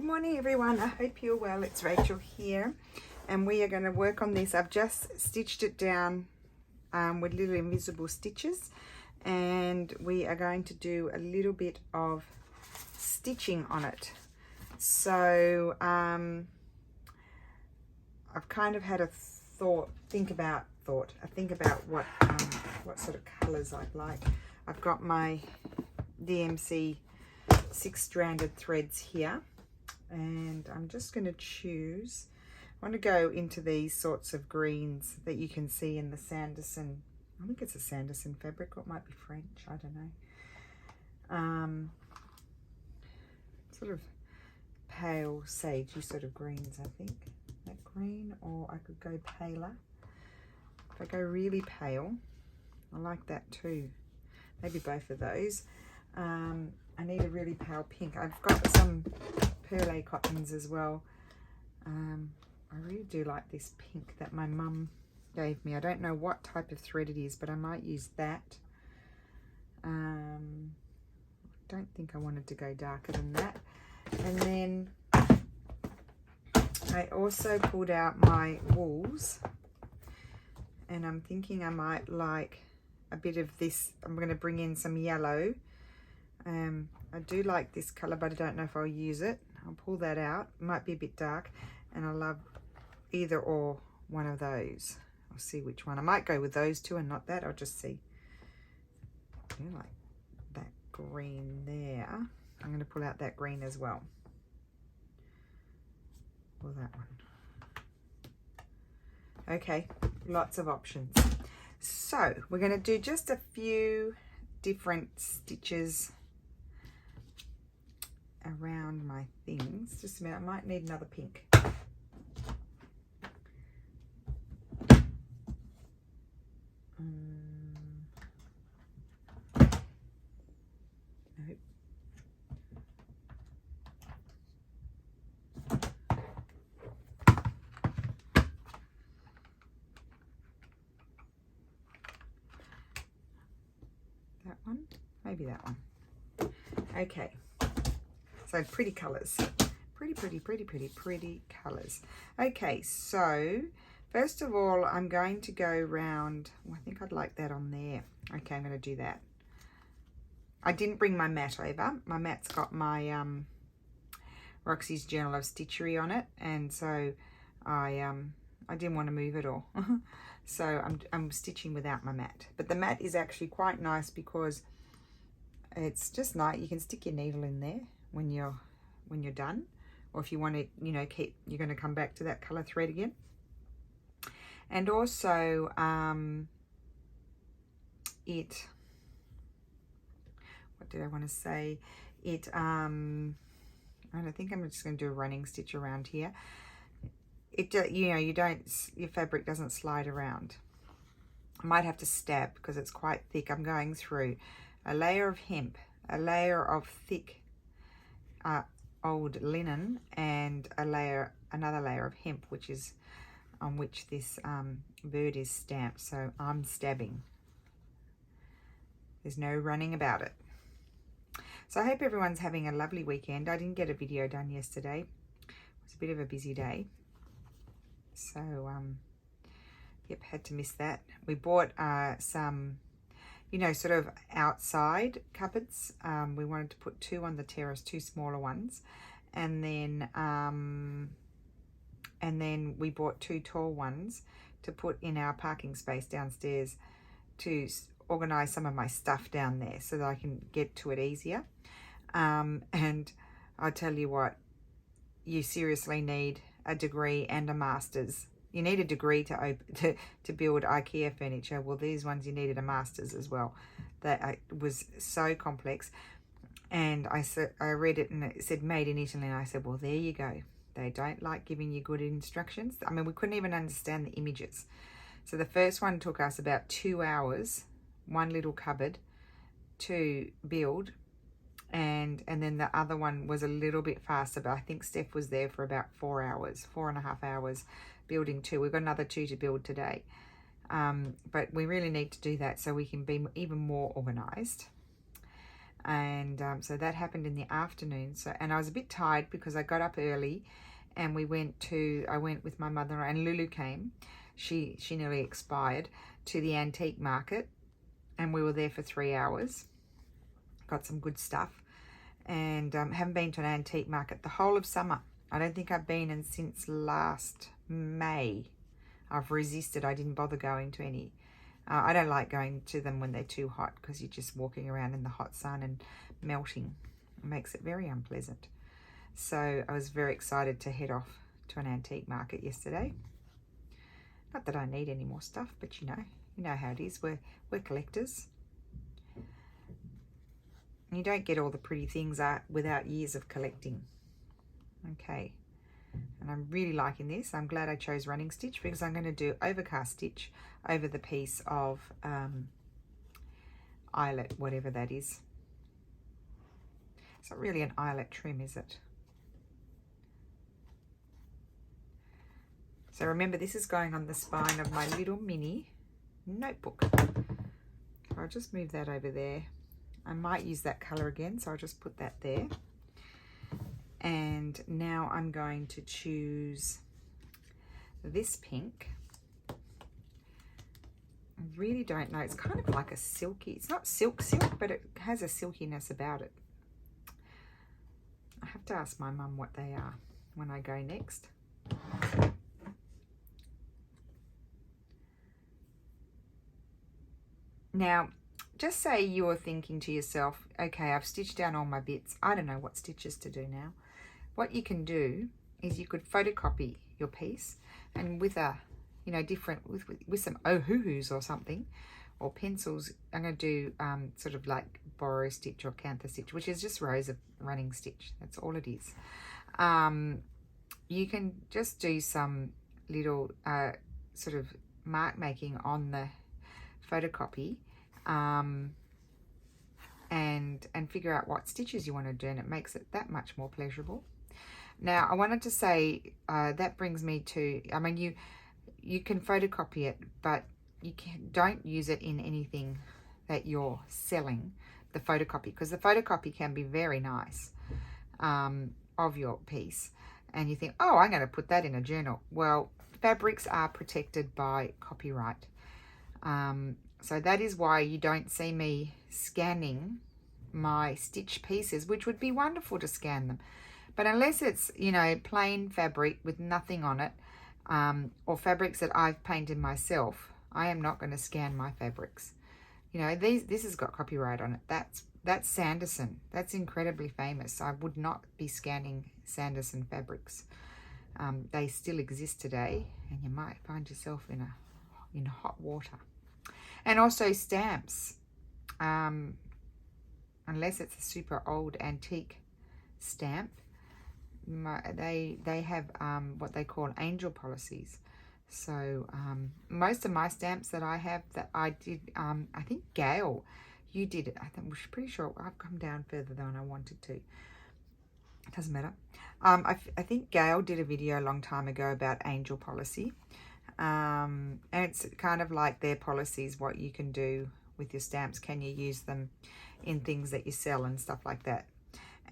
morning everyone, I hope you're well. It's Rachel here and we are going to work on this. I've just stitched it down with little invisible stitches, and we are going to do a little bit of stitching on it. So I've kind of had a think about what sort of colors I'd like. I've got my DMC 6-stranded threads here, and I'm just going to choose. I want to go into these sorts of greens that you can see in the Sanderson. I think it's a Sanderson fabric, or it might be French, I don't know. Sort of pale sagey sort of greens, I think. That green, or I could go paler. If I go really pale, I like that too. Maybe both of those. I need a really pale pink. I've got some perle cottons as well. I really do like this pink that my mum gave me. I don't know what type of thread it is, but I might use that. I don't think I wanted to go darker than that. And then I also pulled out my wools, and I'm thinking I might like a bit of this. I'm going to bring in some yellow. I do like this color, but I don't know if I'll use it. I'll pull that out. It might be a bit dark, and I love either or one of those. I'll see which one. I might go with those two and not that. I'll just see. I do like that green there. I'm going to pull out that green as well. Or that one. Okay, lots of options. So we're going to do just a few different stitches around my things. Just a minute, I might need another pink. Nope. That one, maybe that one. Okay. So pretty colors, pretty colors. Okay, so first of all, I'm going to go round. I think I'd like that on there. Okay, I'm going to do that. I didn't bring my mat over. My mat's got my Roxy's Journal of Stitchery on it, and so I didn't want to move it all. So I'm stitching without my mat. But the mat is actually quite nice because it's just nice. You can stick your needle in there when you're done, or if you want to, you know, you're going to come back to that color thread again. And also what did I want to say, I don't think I'm just going to do a running stitch around here. You know, your fabric doesn't slide around. I might have to stab because it's quite thick. I'm going through a layer of hemp, a layer of thick old linen, and another layer of hemp, which is on which this bird is stamped. So I'm stabbing. There's no running about it. So I hope everyone's having a lovely weekend. I didn't get a video done yesterday. It was a bit of a busy day. So yep, had to miss that. We bought some, you know, sort of outside cupboards. We wanted to put 2 on the terrace, 2 smaller ones, and then we bought 2 tall ones to put in our parking space downstairs to organize some of my stuff down there so that I can get to it easier. And I'll tell you what, you seriously need a degree and a master's. You need a degree to build IKEA furniture. Well, these ones you needed a master's as well. That was so complex. And I read it and it said made in Italy, and I said, well, there you go. They don't like giving you good instructions. I mean, we couldn't even understand the images. So the first one took us about 2 hours, one little cupboard, to build. And then the other one was a little bit faster, but I think Steph was there for about 4 hours, 4.5 hours building 2. We've got another 2 to build today. But we really need to do that so we can be even more organized. And so that happened in the afternoon. So, and I was a bit tired because I got up early, and I went with my mother, and Lulu came. She nearly expired, to the antique market, and we were there for 3 hours. Got some good stuff, and haven't been to an antique market the whole of summer. I don't think I've been in since last May. I've resisted. I didn't bother going to any. I don't like going to them when they're too hot, because you're just walking around in the hot sun and melting. It makes it very unpleasant. So I was very excited to head off to an antique market yesterday. Not that I need any more stuff, but you know how it is. We're collectors. You don't get all the pretty things without years of collecting. Okay, and I'm really liking this. I'm glad I chose running stitch, because I'm going to do overcast stitch over the piece of eyelet, whatever that is. It's not really an eyelet trim, is it? So remember, this is going on the spine of my little mini notebook. I'll just move that over there. I might use that color again, so I'll just put that there. And now I'm going to choose this pink. I really don't know. It's kind of like a silky, it's not silk, but it has a silkiness about it. I have to ask my mum what they are when I go next. Now, just say you're thinking to yourself, okay, I've stitched down all my bits. I don't know what stitches to do now. What you can do is you could photocopy your piece, and with a, different, with some ohuhus or something, or pencils, I'm going to do sort of like borrow stitch or cantha stitch, which is just rows of running stitch. That's all it is. You can just do some little sort of mark making on the photocopy, and figure out what stitches you want to do, and it makes it that much more pleasurable. Now, I wanted to say that brings me to, I mean, you can photocopy it, but you don't use it in anything that you're selling, the photocopy, because the photocopy can be very nice of your piece, and you think, oh, I'm going to put that in a journal. Well, fabrics are protected by copyright. So that is why you don't see me scanning my stitch pieces, which would be wonderful to scan them. But unless it's, plain fabric with nothing on it, or fabrics that I've painted myself, I am not going to scan my fabrics. This has got copyright on it. That's Sanderson. That's incredibly famous. I would not be scanning Sanderson fabrics. They still exist today, and you might find yourself in hot water. And also stamps, unless it's a super old antique stamp, they have what they call angel policies. So most of my stamps that I have, that I did, I think Gail, you did it. I'm pretty sure I've come down further than I wanted to. It doesn't matter. I think Gail did a video a long time ago about angel policy. And it's kind of like their policies, what you can do with your stamps. Can you use them in things that you sell and stuff like that?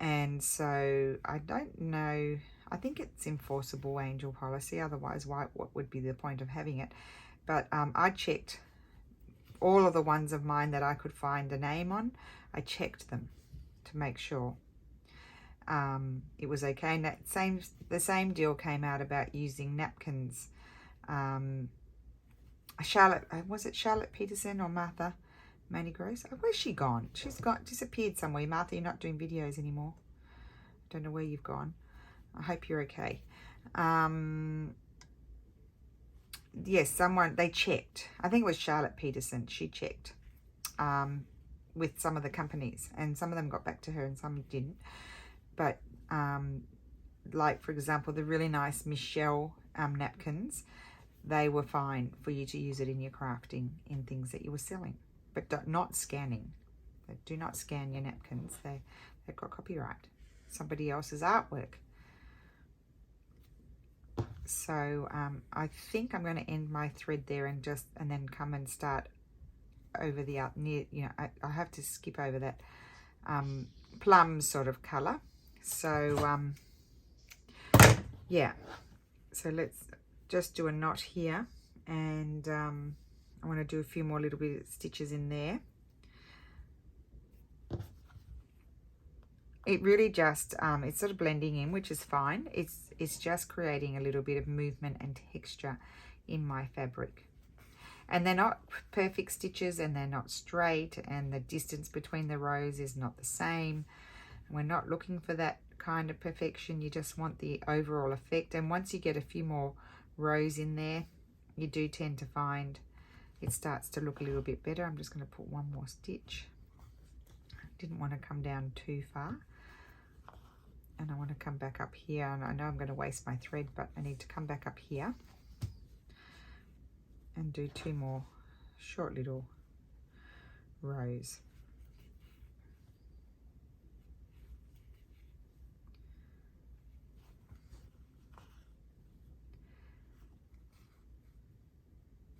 And so I don't know, I think it's enforceable angel policy, otherwise what would be the point of having it? But I checked all of the ones of mine that I could find a name on. I checked them to make sure it was okay. And the same deal came out about using napkins. Charlotte, was it Charlotte Peterson or Martha Manigross? Oh, where's she gone? She's disappeared somewhere. Martha, you're not doing videos anymore. Don't know where you've gone. I hope you're okay. Yes, they checked. I think it was Charlotte Peterson. She checked with some of the companies, and some of them got back to her and some didn't. But like, for example, the really nice Michelle napkins, they were fine for you to use it in your crafting in things that you were selling, but not scanning. Do not scan your napkins. They've got copyright. Somebody else's artwork. So I think I'm going to end my thread there and then come and start over the near. I have to skip over that plum sort of colour. So yeah, so let's just do a knot here, and I want to do a few more little bit of stitches in there. It really just it's sort of blending in, which is fine. It's just creating a little bit of movement and texture in my fabric. And they're not perfect stitches, and they're not straight, and the distance between the rows is not the same. We're not looking for that kind of perfection. You just want the overall effect. And once you get a few more rows in there, you do tend to find it starts to look a little bit better. I'm just going to put one more stitch. Didn't want to come down too far. And I want to come back up here. And I know I'm going to waste my thread, but I need to come back up here and do two more short little rows.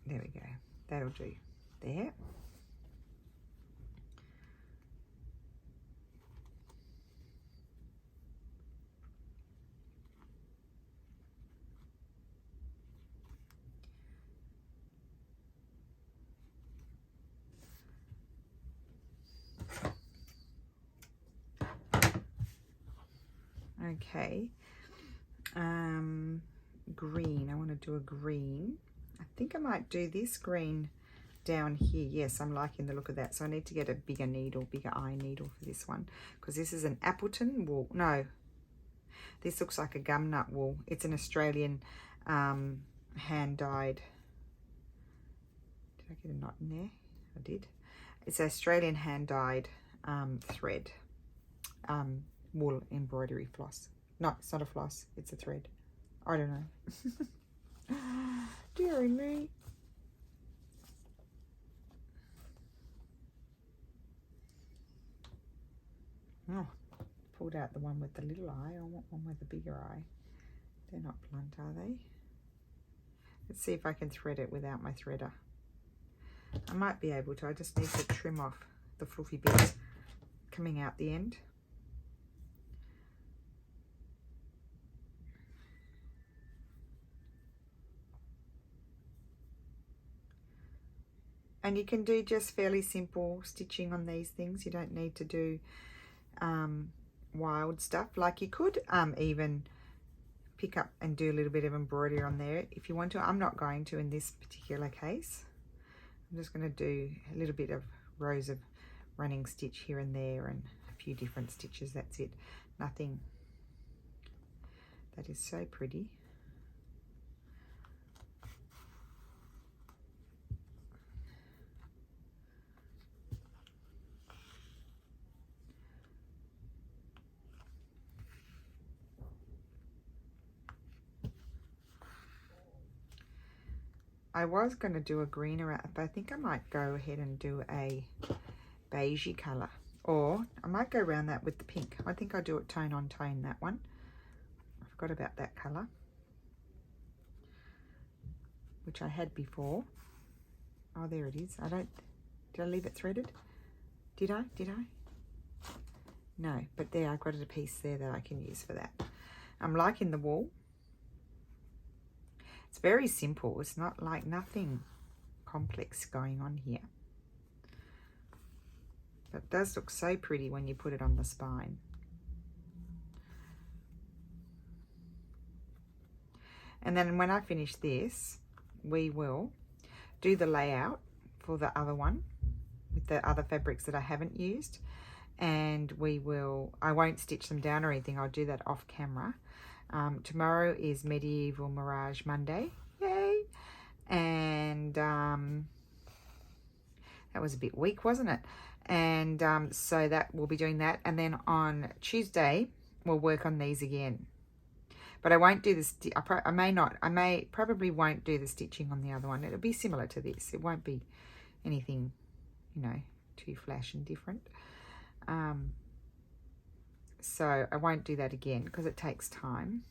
There we go. That'll do there. Okay, green. I want to do a green. I think I might do this green down here. Yes, I'm liking the look of that. So I need to get a bigger needle, bigger eye needle for this one, because this is an Appleton wool. No, this looks like a gum nut wool. It's an Australian hand dyed. Did I get a knot in there? I did. It's Australian hand dyed thread. Wool embroidery floss. No, it's not a floss, it's a thread. I don't know. Deary me. Oh, pulled out the one with the little eye. I want one with the bigger eye. They're not blunt, are they? Let's see if I can thread it without my threader. I might be able to. I just need to trim off the fluffy bits coming out the end. And you can do just fairly simple stitching on these things. You don't need to do wild stuff. Like you could even pick up and do a little bit of embroidery on there if you want to. I'm not going to in this particular case. I'm just going to do a little bit of rows of running stitch here and there and a few different stitches. That's it. Nothing. That is so pretty. I was going to do a green around, but I think I might go ahead and do a beigey colour. Or I might go around that with the pink. I think I'll do it tone on tone, that one. I forgot about that colour, which I had before. Oh, there it is. Did I leave it threaded? Did I? No, but there, I've got a piece there that I can use for that. I'm liking the wool. It's very simple. It's not like nothing complex going on here. But it does look so pretty when you put it on the spine. And then when I finish this, we will do the layout for the other one with the other fabrics that I haven't used. And I won't stitch them down or anything. I'll do that off camera. Tomorrow is Medieval Mirage Monday. Yay! And that was a bit weak, wasn't it? And so that we'll be doing that. And then on Tuesday, we'll work on these again. But I won't do this. I may probably won't do the stitching on the other one. It'll be similar to this. It won't be anything, you know, too flash and different. So I won't do that again because it takes time.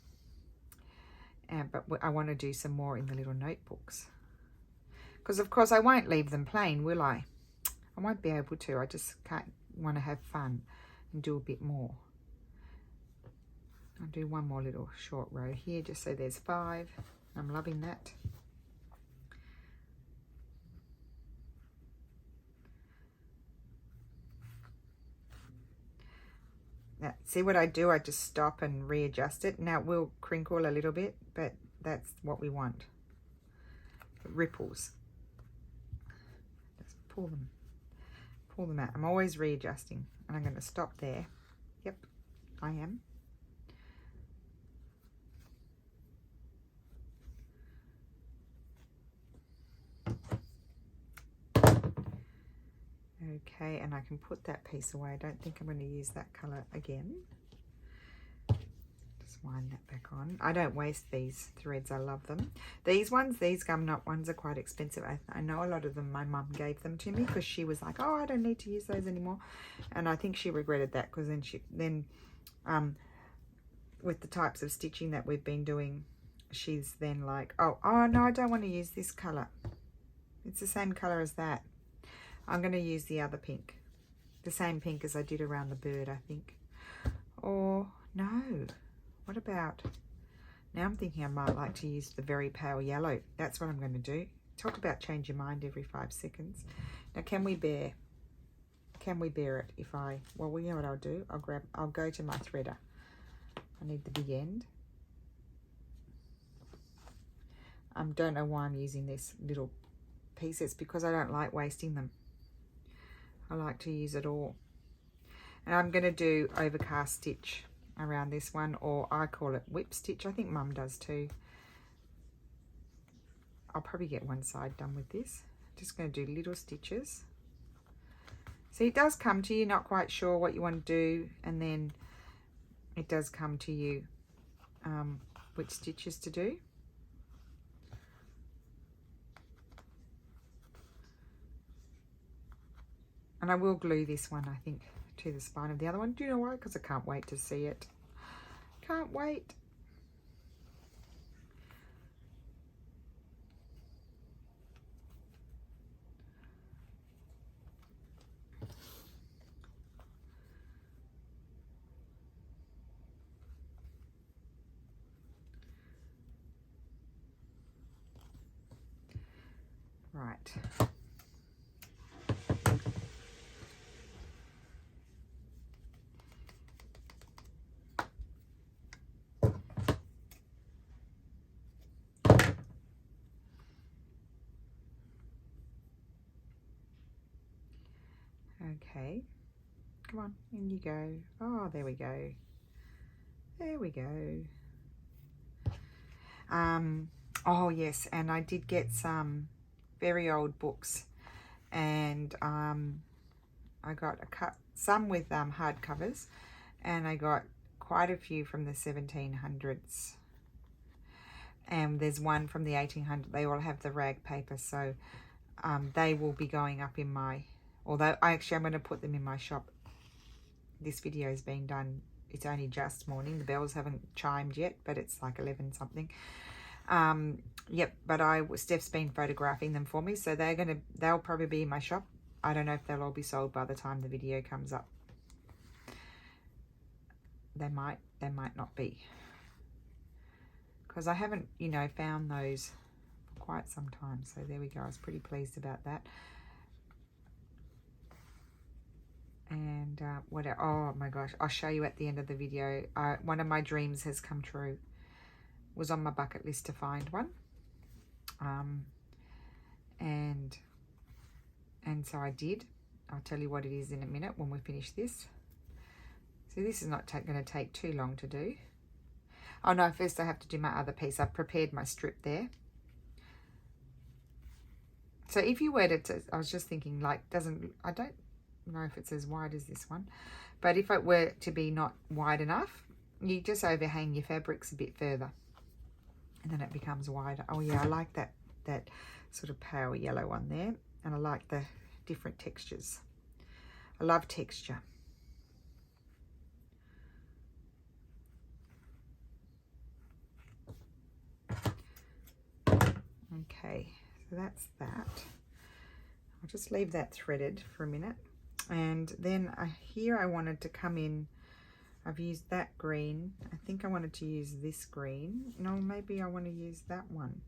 But I want to do some more in the little notebooks. Because of course I won't leave them plain, will I? I won't be able to. I just want to have fun. and do a bit more. I'll do one more little short row here just so there's 5. I'm loving that. Now, see what I do? I just stop and readjust it. Now it will crinkle a little bit, but that's what we want. It ripples. Just pull them out. I'm always readjusting, and I'm going to stop there. Yep, I am. Okay, and I can put that piece away. I don't think I'm going to use that colour again. Just wind that back on. I don't waste these threads. I love them. These ones, these gum knot ones are quite expensive. I know a lot of them, my mum gave them to me because she was like, oh, I don't need to use those anymore. And I think she regretted that because then with the types of stitching that we've been doing, she's then like, oh no, I don't want to use this colour. It's the same colour as that. I'm going to use the other pink, the same pink as I did around the bird, I think. Or no, what about, now I'm thinking I might like to use the very pale yellow. That's what I'm going to do. Talk about change your mind every 5 seconds. Now, can we bear it if I, well, you know what I'll do? I'll go to my threader. I need the big end. I don't know why I'm using this little piece. It's because I don't like wasting them. I like to use it all. And I'm going to do overcast stitch around this one, or I call it whip stitch. I think Mum does too. I'll probably get one side done with this. Just going to do little stitches. See, it does come to you, not quite sure what you want to do, and then it does come to you which stitches to do. And I will glue this one, I think, to the spine of the other one. Do you know why? Because I can't wait to see it. Can't wait. Right. Okay, come on, in you go. Oh, there we go. There we go. Oh yes, and I did get some very old books, and I got some with hard covers, and I got quite a few from the 1700s, and there's one from the 1800s. They all have the rag paper, so they will be going up in my, although I'm going to put them in my shop. This video is being done, it's only just morning, the bells haven't chimed yet, but it's like 11 something. Yep, but Steph's been photographing them for me, so they'll probably be in my shop. I don't know if they'll all be sold by the time the video comes up. They might not be, because I haven't, you know, found those for quite some time. So there we go. I was pretty pleased about that. And oh my gosh, I'll show you at the end of the video. One of my dreams has come true. Was on my bucket list to find one, and so I did. I'll tell you what it is in a minute when we finish this. So this is not going to take too long to do. Oh no, first I have to do my other piece. I've prepared my strip there. So if you were to, I was just thinking, like, I don't know if it's as wide as this one, but if it were to be not wide enough, you just overhang your fabrics a bit further, and then it becomes wider. Oh yeah, I like that sort of pale yellow one there, and I like the different textures. I love texture. Okay, so that's that. I'll just leave that threaded for a minute. And then here I wanted to come in, I've used that green. I think I wanted to use this green. No, maybe I want to use that one.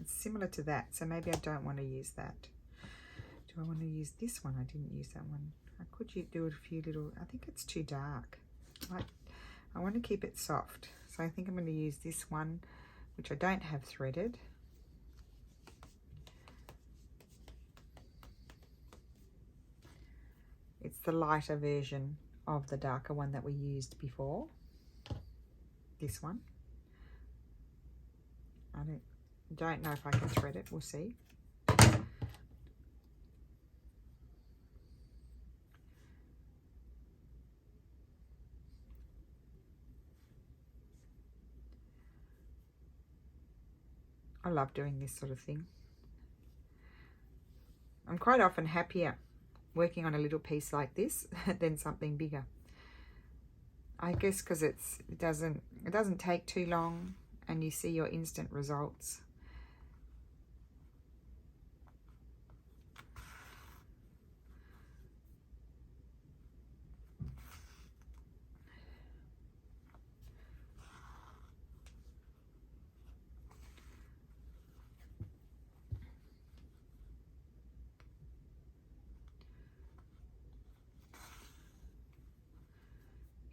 It's similar to that, so maybe I don't want to use that. Do I want to use this one? I didn't use that one. I could do a few little, I think it's too dark. I want to keep it soft. So I think I'm going to use this one, which I don't have threaded. It's the lighter version of the darker one that we used before. This one. I don't know if I can thread it. We'll see. I love doing this sort of thing. I'm quite often happier working on a little piece like this than something bigger. I guess because it doesn't take too long and you see your instant results.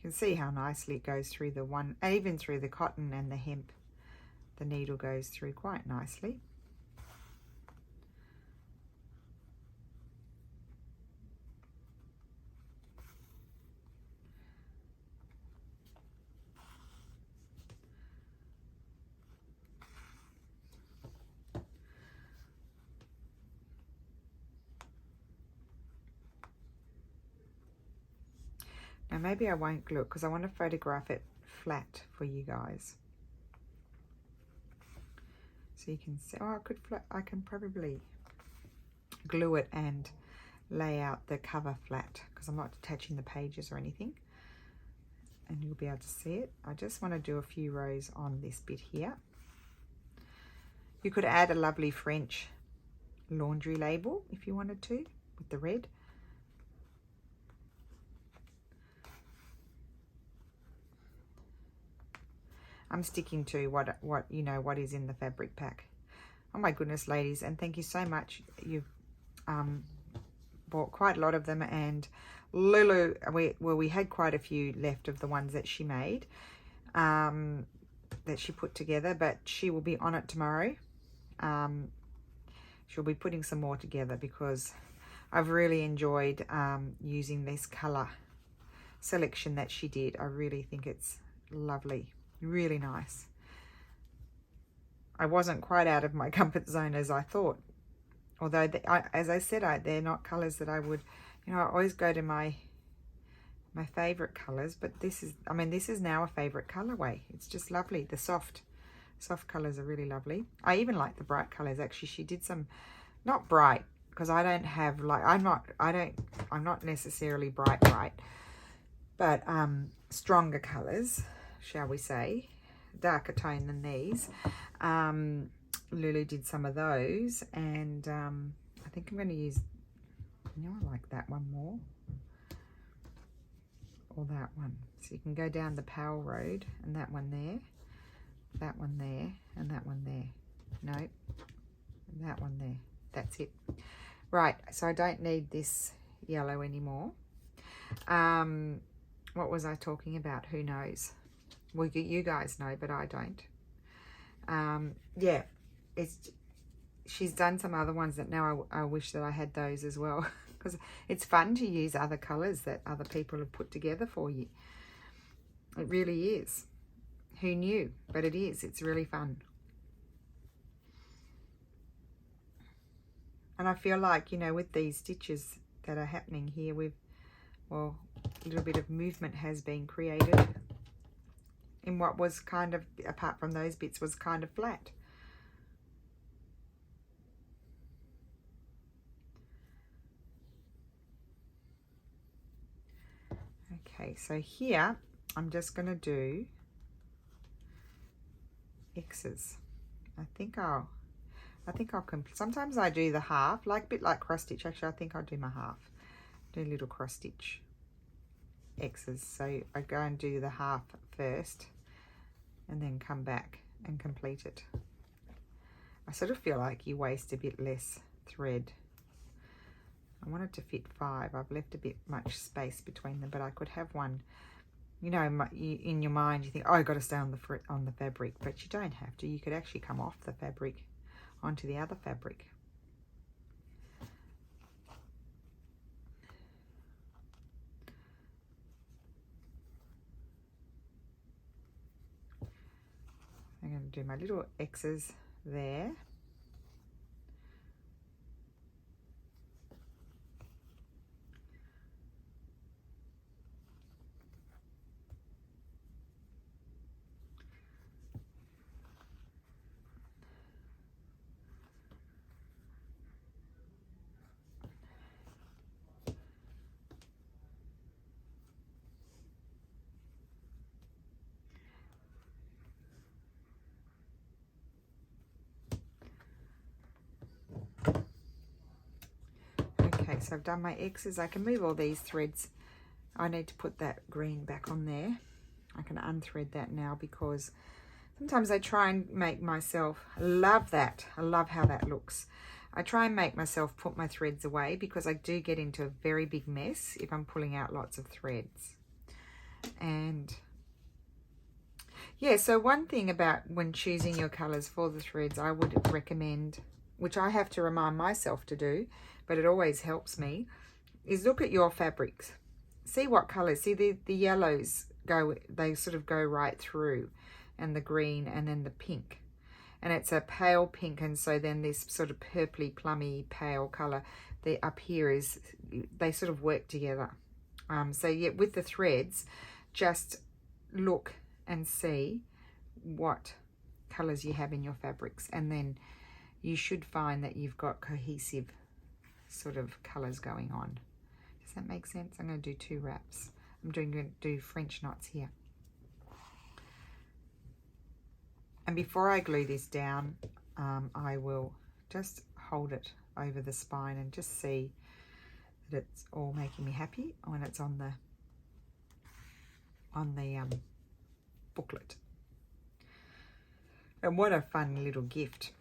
You can see how nicely it goes through the one, and even through the cotton and the hemp. The needle goes through quite nicely. Now maybe I won't glue it because I want to photograph it flat for you guys. So you can see, oh, I can probably glue it and lay out the cover flat because I'm not attaching the pages or anything. And you'll be able to see it. I just want to do a few rows on this bit here. You could add a lovely French laundry label if you wanted to with the red. I'm sticking to what is in the fabric pack. Oh my goodness, ladies, and thank you so much. You've bought quite a lot of them, and Lulu, we had quite a few left of the ones that she made, that she put together, but she will be on it tomorrow. She'll be putting some more together because I've really enjoyed using this color selection that she did. I really think it's lovely. Really nice. I wasn't quite out of my comfort zone as I thought. Although, as I said, they're not colours that I would, I always go to my favourite colours. But this is now a favourite colourway. It's just lovely. The soft colours are really lovely. I even like the bright colours. Actually, she did some, not bright, because I don't have I'm not necessarily bright, but stronger colours, shall we say, darker tone than these. Lulu did some of those, and I think I'm going to use, I like that one more, or that one. So you can go down the Powell Road, and that one there, that one there, and that one there. No, and that one there. That's it. Right, so I don't need this yellow anymore. What was I talking about? Who knows? Well, you guys know, but I don't. Yeah, she's done some other ones that now I wish that I had those as well, because it's fun to use other colours that other people have put together for you. It really is. Who knew? But it is. It's really fun. And I feel like, with these stitches that are happening here, a little bit of movement has been created in what was kind of, apart from those bits, was kind of flat. Okay, so here I'm just going to do X's. I think I'll sometimes I do the half, like a bit like cross stitch. Actually, I think I'll do my half, do little cross stitch X's. So I go and do the half first and then come back and complete it. I sort of feel like you waste a bit less thread. I want it to fit 5. I've left a bit much space between them, but I could have one, you know, in your mind you think, oh, I've got to stay on the fabric, but you don't have to. You could actually come off the fabric onto the other fabric. I'm going to do my little X's there. Okay, so I've done my X's. I can move all these threads. I need to put that green back on there. I can unthread that now because sometimes I try and make myself, I love that. I love how that looks. I try and make myself put my threads away because I do get into a very big mess if I'm pulling out lots of threads. And yeah, so one thing about when choosing your colors for the threads, I would recommend, which I have to remind myself to do, but it always helps me, is look at your fabrics. See what colors. See the yellows go, they sort of go right through, and the green, and then the pink. And it's a pale pink, and so then this sort of purpley, plummy, pale color. The up here is, they sort of work together. So yeah, with the threads, just look and see what colors you have in your fabrics, and then you should find that you've got cohesive sort of colors going on. Does that make sense? I'm going to do 2 wraps. I'm going to do French knots here. And before I glue this down, I will just hold it over the spine and just see that it's all making me happy when it's on the booklet. And what a fun little gift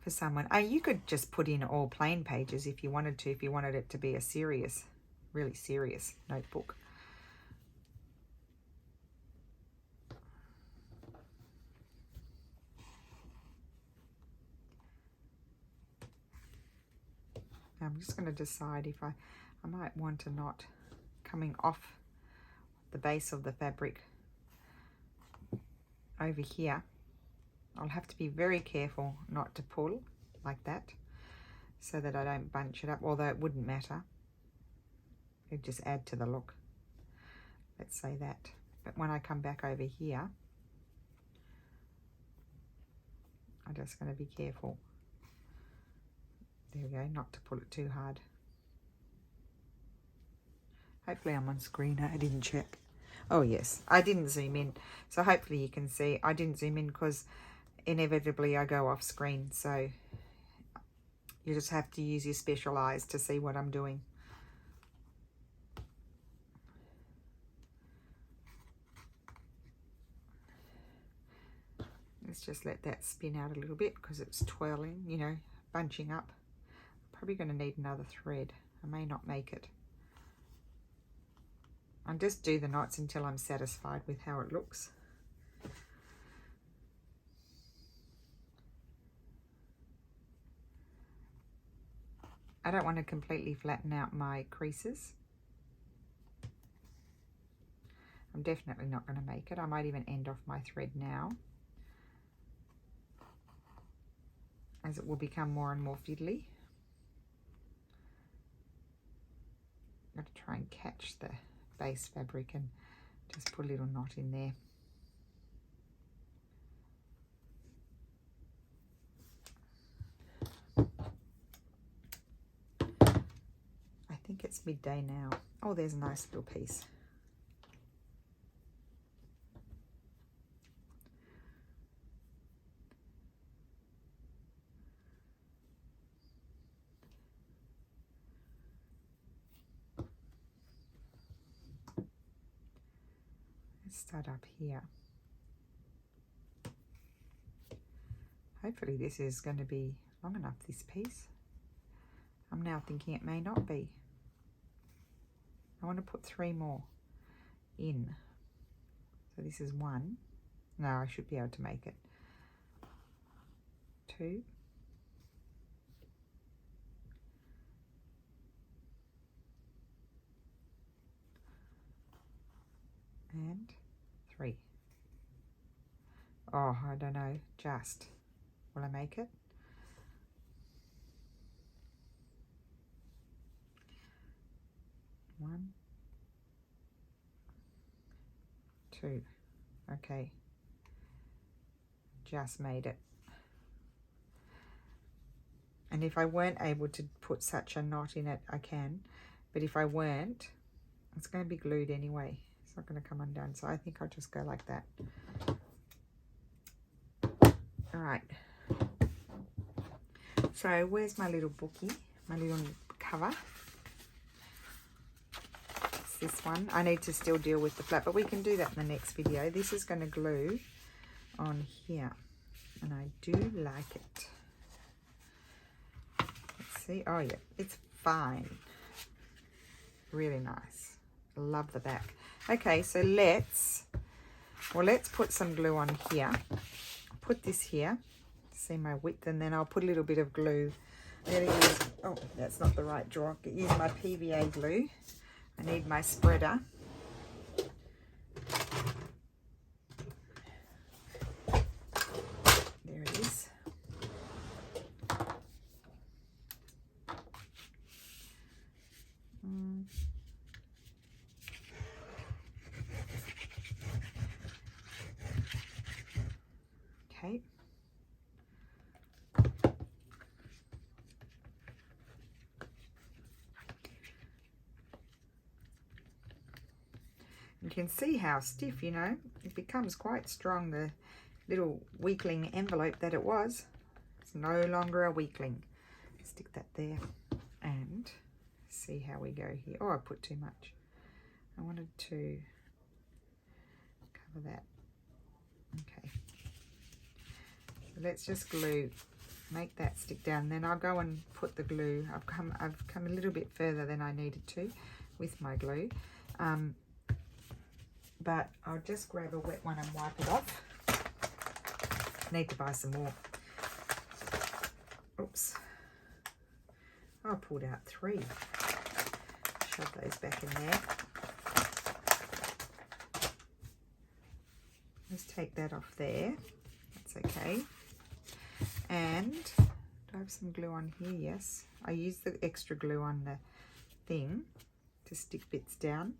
for someone. You could just put in all plain pages if you wanted to, if you wanted it to be a serious, really serious notebook. I'm just going to decide if I might want a knot coming off the base of the fabric over here. I'll have to be very careful not to pull like that so that I don't bunch it up, although it wouldn't matter. It'd just add to the look. Let's say that. But when I come back over here, I'm just going to be careful. There we go, not to pull it too hard. Hopefully I'm on screen. I didn't check. Oh yes, I didn't zoom in. So hopefully you can see. I didn't zoom in because inevitably I go off screen. So you just have to use your special eyes to see what I'm doing. Let's just let that spin out a little bit because it's twirling, you know, bunching up. Probably going to need another thread. I may not make it. I'll just do the knots until I'm satisfied with how it looks. I don't want to completely flatten out my creases. I'm definitely not going to make it. I might even end off my thread now, as it will become more and more fiddly. I'm going to try and catch the base fabric and just put a little knot in there. I think it's midday now. Oh, there's a nice little piece. Let's start up here. Hopefully this is going to be long enough, this piece. I'm now thinking it may not be. I want to put 3 more in. So this is 1. No, I should be able to make it. 2. And 3. Oh, I don't know, just. Will I make it? One, 2. Okay. Just made it. And if I weren't able to put such a knot in it, I can. But if I weren't, it's going to be glued anyway. It's not going to come undone. So I think I'll just go like that. All right. So where's my little bookie? My little cover. It's this one. I need to still deal with the flap, but we can do that in the next video. This is going to glue on here. And I do like it. Let's see. Oh yeah, it's fine. Really nice. Love the back. Okay, so let's put some glue on here. Put this here. See my width, and then I'll put a little bit of glue. I'm going to use, oh, that's not the right drawer. Use my PVA glue. I need my spreader. There it is. Okay. You can see how stiff, you know, it becomes quite strong, the little weakling envelope that it was. It's no longer a weakling. Stick that there and see how we go here. Oh, I put too much. I wanted to cover that. Okay. So let's just glue, make that stick down. Then I'll go and put the glue. I've come a little bit further than I needed to with my glue. But I'll just grab a wet one and wipe it off. Need to buy some more. Oops. I pulled out 3. Shove those back in there. Let's take that off there. That's okay. And do I have some glue on here? Yes. I use the extra glue on the thing to stick bits down.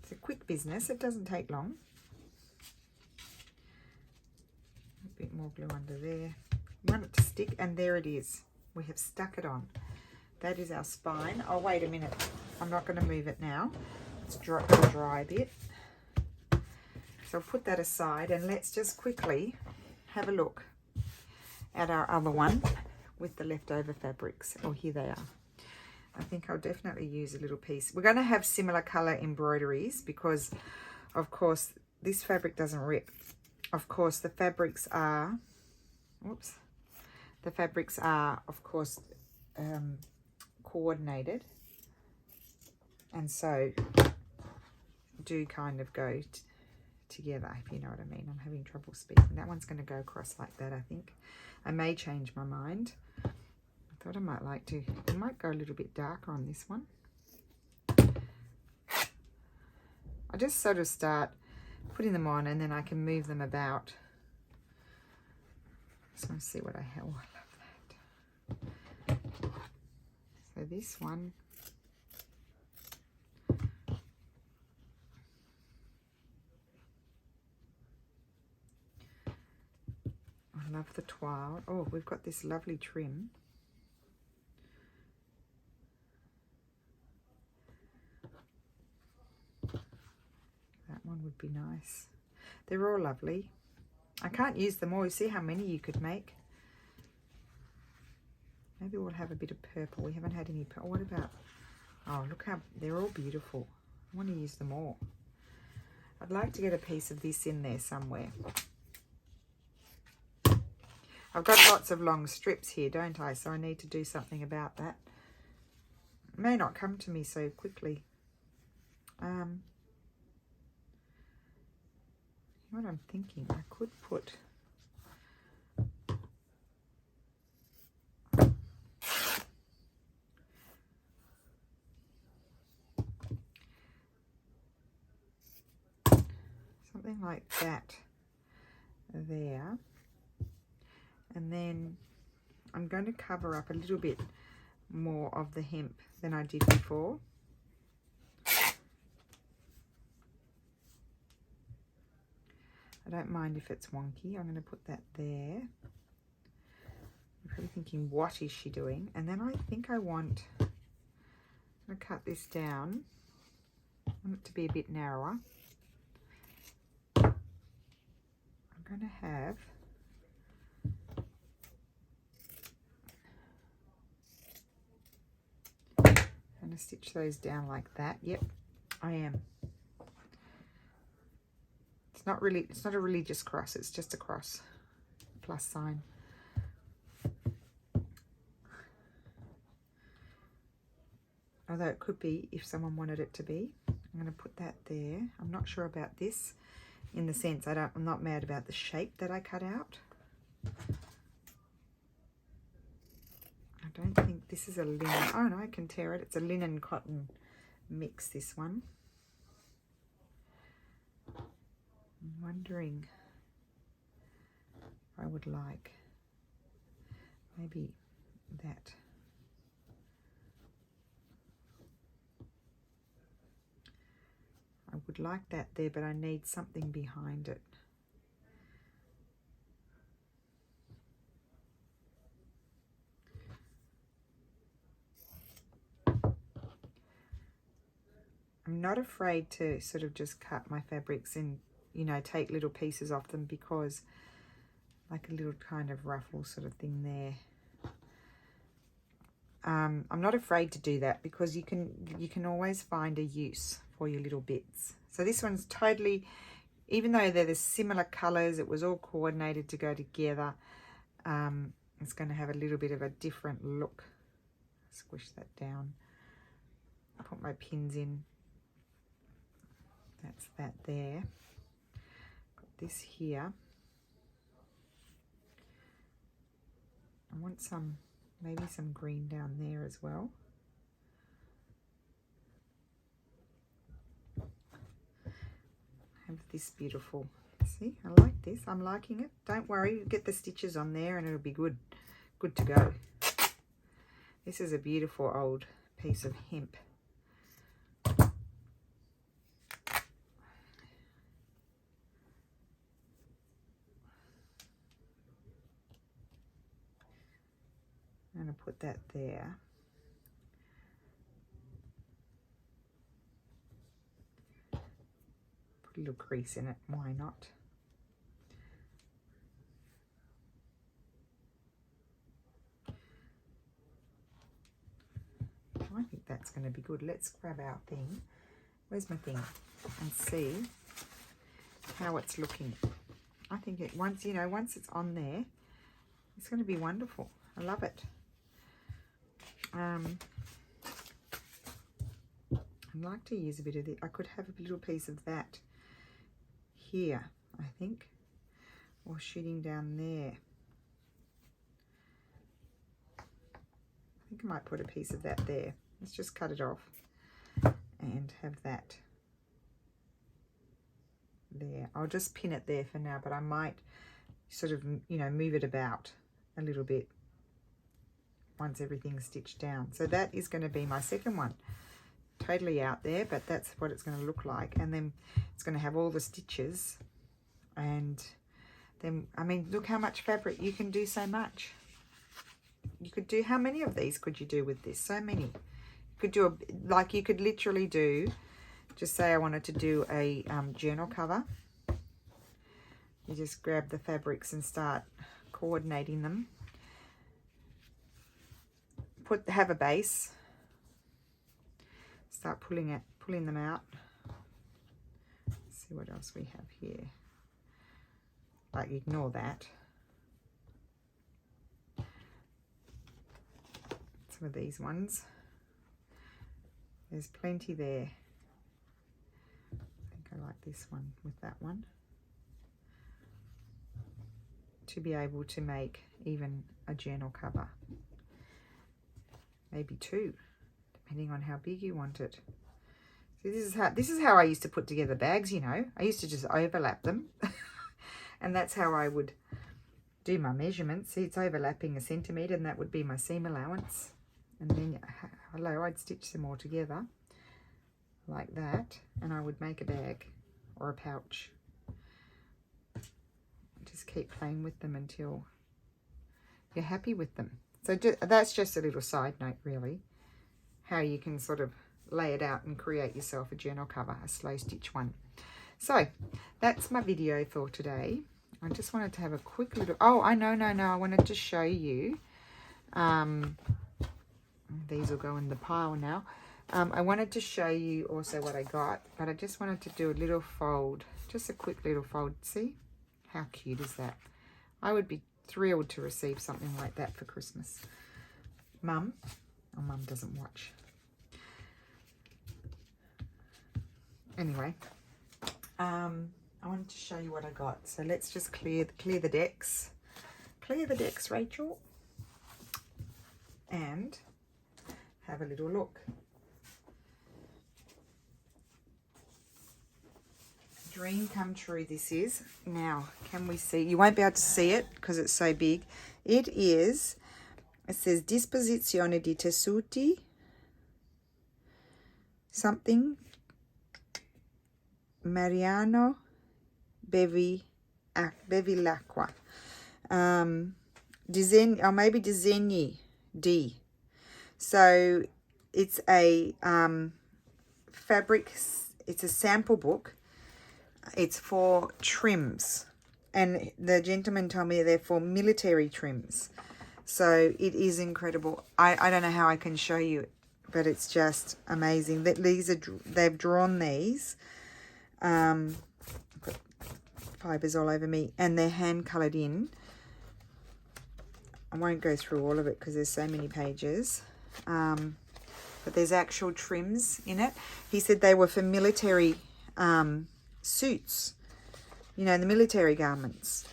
It's a quick business. It doesn't take long. A bit more glue under there. Want it to stick, and there it is. We have stuck it on. That is our spine. Oh, wait a minute. I'm not going to move it now. It's dry a bit. So I'll put that aside, and let's just quickly have a look at our other one with the leftover fabrics. Oh, here they are. I think I'll definitely use a little piece. We're going to have similar color embroideries because, of course, this fabric doesn't rip. Of course, the fabrics are, whoops, the fabrics are, of course, coordinated, and so do kind of go together, if you know what I mean. I'm having trouble speaking. That one's going to go across like that, I think. I may change my mind. I thought I might like to. I might go a little bit darker on this one. I just sort of start putting them on, and then I can move them about. Just want to see what I have. Oh, I love that. So this one, I love the twirl. Oh, we've got this lovely trim. That one would be nice. They're all lovely. I can't use them all. You see how many you could make? Maybe we'll have a bit of purple. We haven't had any purple. What about, oh, look how, they're all beautiful. I want to use them all. I'd like to get a piece of this in there somewhere. I've got lots of long strips here, don't I? So I need to do something about that. It may not come to me so quickly. What I'm thinking, I could put something like that there, and then I'm going to cover up a little bit more of the hemp than I did before. I don't mind if it's wonky. I'm going to put that there. I'm probably thinking, what is she doing? And then I think I'm going to cut this down. I want it to be a bit narrower. I'm going to have I'm going to stitch those down like that. Yep, I am. It's not a religious cross, it's just a cross, plus sign. Although it could be if someone wanted it to be. I'm going to put that there. I'm not sure about this in the sense I'm not mad about the shape that I cut out. I don't think this is a linen. Oh no, I can tear it. It's a linen cotton mix, this one. I'm wondering if I would like maybe that. I would like that there, but I need something behind it. I'm not afraid to sort of just cut my fabrics and, you know, take little pieces off them, because like a little kind of ruffle sort of thing there. I'm not afraid to do that, because you can always find a use for your little bits. So this one's totally, even though they're the similar colors, it was all coordinated to go together. It's going to have a little bit of a different look. Squish that down. I'll put my pins in. That's that there. Got this here. I want some, maybe some green down there as well. Have this beautiful, see, I like this, I'm liking it. Don't worry, get the stitches on there and it'll be good to go. This is a beautiful old piece of hemp. I'm going to put that there. Put a little crease in it, why not? I think that's going to be good. Let's grab our thing. Where's my thing? And see how it's looking. I think it, once it's on there, it's going to be wonderful. I love it. I'd like to use a bit of the, I could have a little piece of that here, I think, or shooting down there. I think I might put a piece of that there. Let's just cut it off and have that there. I'll just pin it there for now, but I might sort of, you know, move it about a little bit once everything's stitched down. So that is going to be my second one. Totally out there, but that's what it's going to look like. And then it's going to have all the stitches, and then, I mean, look how much fabric. You can do so much. You could do, how many of these could you do with this? So many. You could do a, like, you could literally do, just say I wanted to do a journal cover. You just grab the fabrics and start coordinating them. have a base. Start pulling them out. Let's see what else we have here. Like, ignore that. Some of these ones. There's plenty there. I think I like this one with that one. To be able to make even a journal cover. Maybe 2, depending on how big you want it. So this is how I used to put together bags, you know. I used to just overlap them. And that's how I would do my measurements. See, it's overlapping 1 centimetre, and that would be my seam allowance. And then, hello, I'd stitch them all together like that, and I would make a bag or a pouch. Just keep playing with them until you're happy with them. So that's just a little side note, really, how you can sort of lay it out and create yourself a journal cover, a slow stitch one. So that's my video for today. I just wanted to have a quick little, oh, I wanted to show you, these will go in the pile now. I wanted to show you also what I got, but I just wanted to do a little fold, just a quick little fold. See how cute is that? I would be thrilled to receive something like that for Christmas. Mum doesn't watch. Anyway, I wanted to show you what I got. So let's just clear the decks. Clear the decks, Rachel. And have a little look. Dream come true this is. Now, can we see? You won't be able to see it because it's so big. It says disposizione di tessuti something Mariano Bevilacqua. Disegni, or maybe disegni D. So it's a fabric, it's a sample book. It's for trims, and the gentleman told me they're for military trims. So it is incredible. I don't know how I can show you, but it's just amazing. That they've drawn these. I've got fibers all over me, and they're hand colored in. I won't go through all of it because there's so many pages. But there's actual trims in it. He said they were for military suits, you know, the military garments.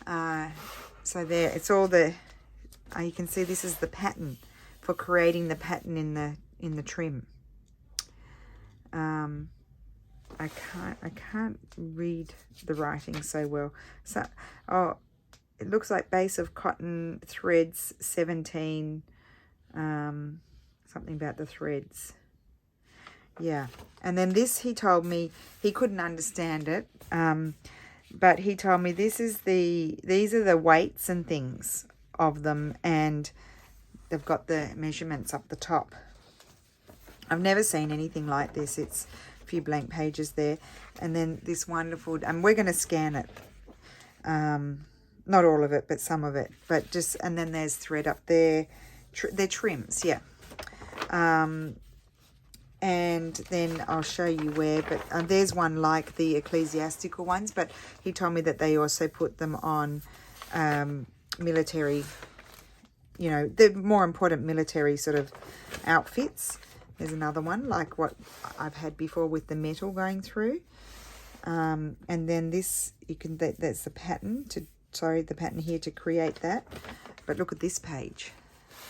So there, it's all the, you can see this is the pattern for creating the pattern in the trim. I can't read the writing so well. So, oh, it looks like base of cotton threads 17, something about the threads. Yeah, and then this, he told me he couldn't understand it, but he told me these are the weights and things of them, and they've got the measurements up the top. I've never seen anything like this. It's a few blank pages there, and then this wonderful, and we're going to scan it, not all of it, but some of it, but just, and then there's thread up there, they're trims, yeah. And then I'll show you where, but there's one like the ecclesiastical ones, but he told me that they also put them on military, you know, the more important military sort of outfits. There's another one like what I've had before with the metal going through. And then this, you can, that's the pattern the pattern here to create that. But look at this page.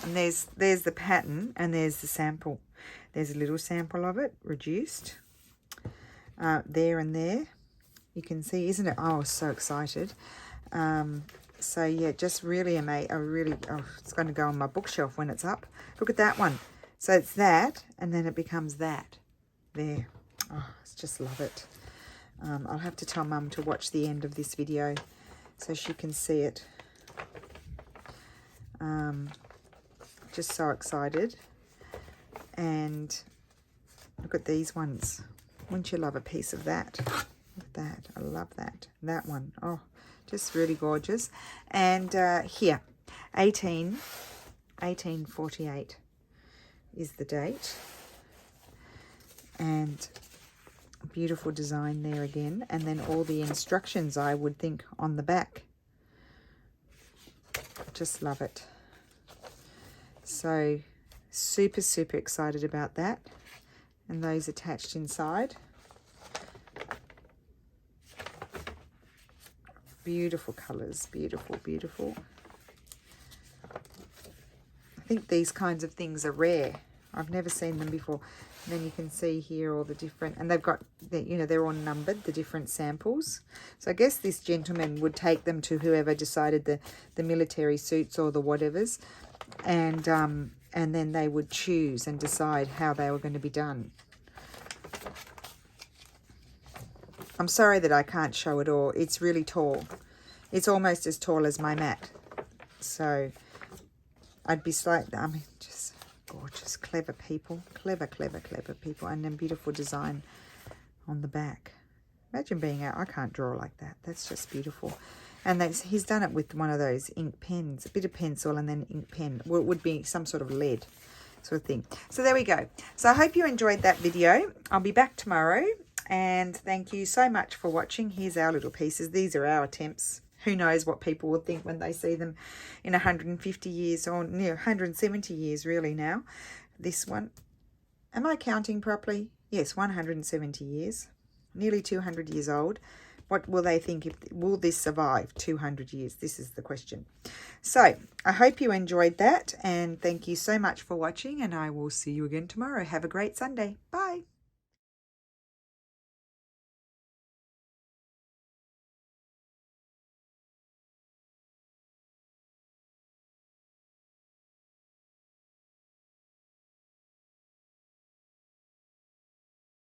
And there's the pattern, and there's the sample. There's a little sample of it, reduced. There and there. You can see, isn't it? Oh, I was so excited. So, yeah, just really amazing. It's going to go on my bookshelf when it's up. Look at that one. So it's that, and then it becomes that. There. Oh, I just love it. I'll have to tell Mum to watch the end of this video so she can see it. Just so excited. And look at these ones. Wouldn't you love a piece of that? Look at that. I love that. That one. Oh, just really gorgeous. And here, 1848. is the date. And a beautiful design there again. And then all the instructions, I would think, on the back. Just love it. So super, super excited about that. And those attached inside. Beautiful colours, beautiful, beautiful. I think these kinds of things are rare. I've never seen them before. And then you can see here all the different, and they've got, you know, they're all numbered, the different samples. So I guess this gentleman would take them to whoever decided the military suits or the whatevers, and then they would choose and decide how they were going to be done. I'm sorry that I can't show it all. It's really tall. It's almost as tall as my mat. So I'd be slightly, I mean, just gorgeous, clever people. Clever, clever, clever people. And then beautiful design on the back. Imagine being out. I can't draw like that. That's just beautiful. And he's done it with one of those ink pens. A bit of pencil and then ink pen. Well, it would be some sort of lead sort of thing. So there we go. So I hope you enjoyed that video. I'll be back tomorrow. And thank you so much for watching. Here's our little pieces. These are our attempts. Who knows what people will think when they see them in 150 years or near 170 years really now. This one, am I counting properly? Yes, 170 years, nearly 200 years old. What will they think? Will this survive 200 years? This is the question. So I hope you enjoyed that, and thank you so much for watching, and I will see you again tomorrow. Have a great Sunday. Bye.